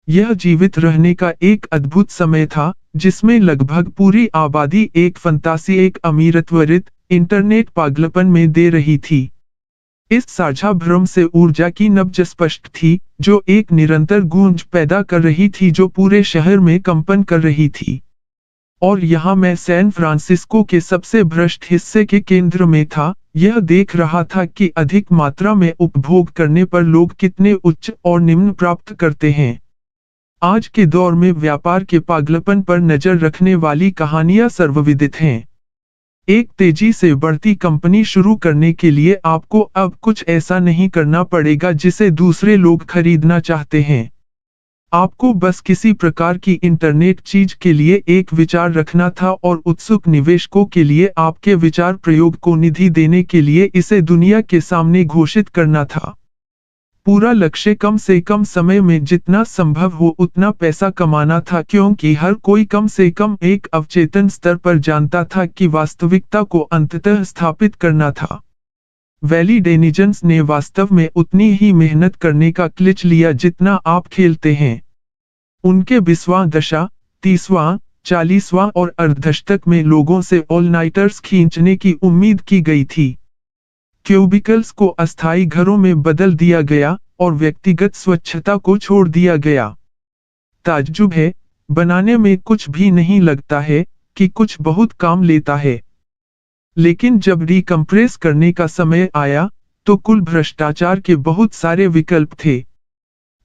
यह जीवित रहने का एक अद्भुत समय था, जिसमें लगभग पूरी आबादी एक फंतासी एक अमीरत्वरित इंटरनेट पागलपन में दे रही थी। इस साझा भ्रम से ऊर्जा की नब्ज स्पष्ट थी, जो एक निरंतर गूंज पैदा कर रही थी जो पूरे शहर में कंपन कर रही थी। और यहाँ मैं सैन फ्रांसिस्को के सबसे भ्रष्ट हिस्से के केंद्र में था, यह देख रहा था कि अधिक मात्रा में उपभोग करने पर लोग कितने उच्च और निम्न प्राप्त करते हैं। आज के दौर में व्यापार के पागलपन पर नजर रखने वाली कहानियां सर्वविदित हैं। एक तेजी से बढ़ती कंपनी शुरू करने के लिए आपको अब कुछ ऐसा नहीं करना पड़ेगा जिसे दूसरे लोग खरीदना चाहते हैं। आपको बस किसी प्रकार की इंटरनेट चीज के लिए एक विचार रखना था और उत्सुक निवेशकों के लिए आपके विचार प्रयोग को निधि देने के लिए इसे दुनिया के सामने घोषित करना था। पूरा लक्ष्य कम से कम समय में जितना संभव हो उतना पैसा कमाना था, क्योंकि हर कोई कम से कम एक अवचेतन स्तर पर जानता था कि वास्तविकता को अंततः स्थापित करना था। वैली डेनिजन्स ने वास्तव में उतनी ही मेहनत करने का क्लिच लिया जितना आप खेलते हैं। उनके 20वां दशा, 30वां, 40वां और अर्धदशक में लोगों से ऑल नाइटर्स खींचने की उम्मीद की गई थी। क्यूबिकल्स को अस्थायी घरों में बदल दिया गया और व्यक्तिगत स्वच्छता को छोड़ दिया गया। ताज्जुब है, बनाने में कुछ भी नहीं लगता है कि कुछ बहुत काम लेता है। लेकिन जब रिकम्प्रेस करने का समय आया, तो कुल भ्रष्टाचार के बहुत सारे विकल्प थे।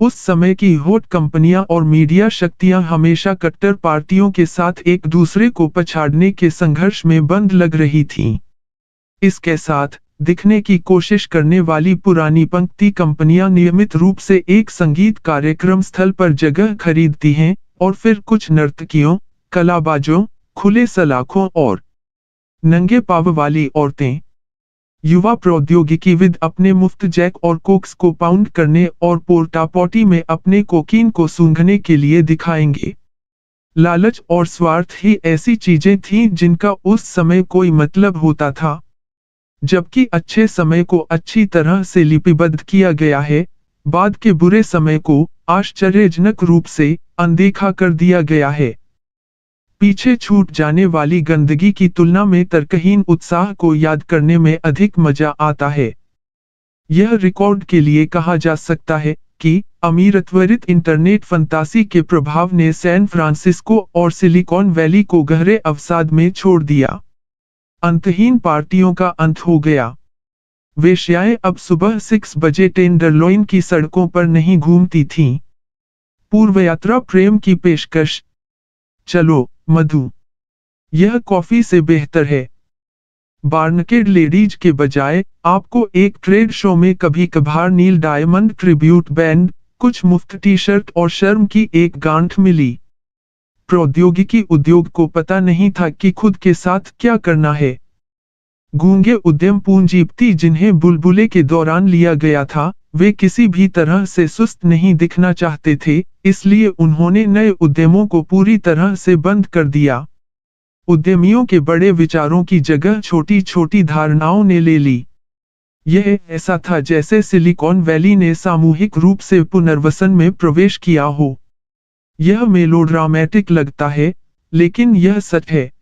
उस समय की हॉट कंपनियां और मीडिया शक्तियां हमेशा कट्टर पार्टियों के साथ एक दूसरे को पछाड़ने के संघर्ष में बंद लग रही थीं। इसके साथ दिखने की कोशिश करने वाली पुरानी पंक्ति कंपनियां नियमित रूप से एक संगीत कार्यक्रम स्थल पर जगह खरीदती हैं और फिर कुछ नर्तकियों, कलाबाजों, खुले सलाखों और नंगे पाव वाली औरतें, युवा प्रौद्योगिकीविद अपने मुफ्त जैक और कोक्स को पाउंड करने और पोर्टापोटी में अपने कोकीन को सूंघने के लिए दिखाएंगे। लालच और स्वार्थ ही ऐसी चीजें थीं जिनका उस समय कोई मतलब होता था। जबकि अच्छे समय को अच्छी तरह से लिपिबद्ध किया गया है, बाद के बुरे समय को आश्चर्यजनक रूप से अनदेखा कर दिया गया है। पीछे छूट जाने वाली गंदगी की तुलना में तर्कहीन उत्साह को याद करने में अधिक मजा आता है। यह रिकॉर्ड के लिए कहा जा सकता है कि अमीरत्वरित इंटरनेट फंतासी के प्रभाव ने सैन फ्रांसिस्को और सिलिकॉन वैली को गहरे अवसाद में छोड़ दिया। अंतहीन पार्टियों का अंत हो गया। वेश्याएं अब सुबह 6 बजे टेंडरलॉइन की सड़कों पर नहीं घूमती थीं। पूर्व यात्रा प्रेम की पेशकश। चलो, मधु, यह कॉफी से बेहतर है। बार्नकेड लेडीज के बजाय आपको एक ट्रेड शो में कभी कभार नील डायमंड ट्रिब्यूट बैंड, कुछ मुफ्त टी शर्ट और शर्म की एक गांठ मिली। प्रौद्योगिकी उद्योग को पता नहीं था कि खुद के साथ क्या करना है। गूंगे उद्यम पूंजीपति जिन्हें बुलबुले के दौरान लिया गया था, वे किसी भी तरह से सुस्त नहीं दिखना चाहते थे, इसलिए उन्होंने नए उद्यमों को पूरी तरह से बंद कर दिया। उद्यमियों के बड़े विचारों की जगह छोटी छोटी धारणाओं ने ले ली। यह ऐसा था जैसे सिलिकॉन वैली ने सामूहिक रूप से पुनर्वसन में प्रवेश किया हो। यह मेलोड्रामेटिक लगता है, लेकिन यह सच है।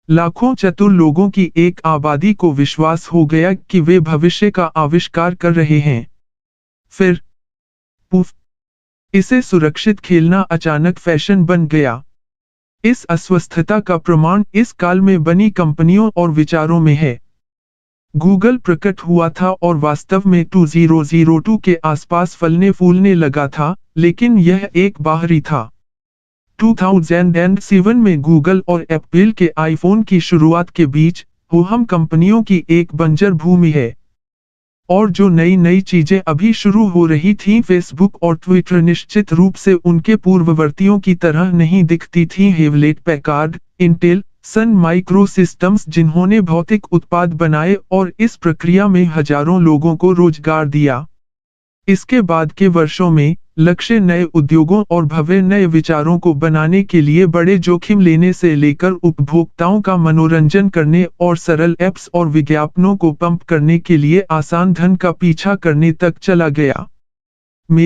लाखों चतुर लोगों की एक आबादी को विश्वास हो गया कि वे भविष्य का आविष्कार कर रहे हैं। फिर पुफ, इसे सुरक्षित खेलना अचानक फैशन बन गया। इस अस्वस्थता का प्रमाण इस काल में बनी कंपनियों और विचारों में है। गूगल प्रकट हुआ था और वास्तव में 2002 के आसपास फलने फूलने लगा था, लेकिन यह एक बाहरी था। 2007 में गूगल और एप्पल के आईफोन की शुरुआत के बीच हम कंपनियों की एक बंजर भूमि है। और जो नई चीजें अभी शुरू हो रही थीं, फेसबुक और ट्विटर निश्चित रूप से उनके पूर्ववर्तियों की तरह नहीं दिखती थीं। हेवलेट पैकार्ड, इंटेल, सन माइक्रोसिस्टम्स जिन्होंने भौतिक उत्पाद बनाए और इस प्रक्रिया में हजारों लोगों को रोजगार दिया। इसके बाद के वर्षों में लक्ष्य नए उद्योगों और भव्य नए विचारों को बनाने के लिए बड़े जोखिम लेने से लेकर उपभोक्ताओं का मनोरंजन करने और सरल ऐप्स और विज्ञापनों को पंप करने के लिए आसान धन का पीछा करने तक चला गया।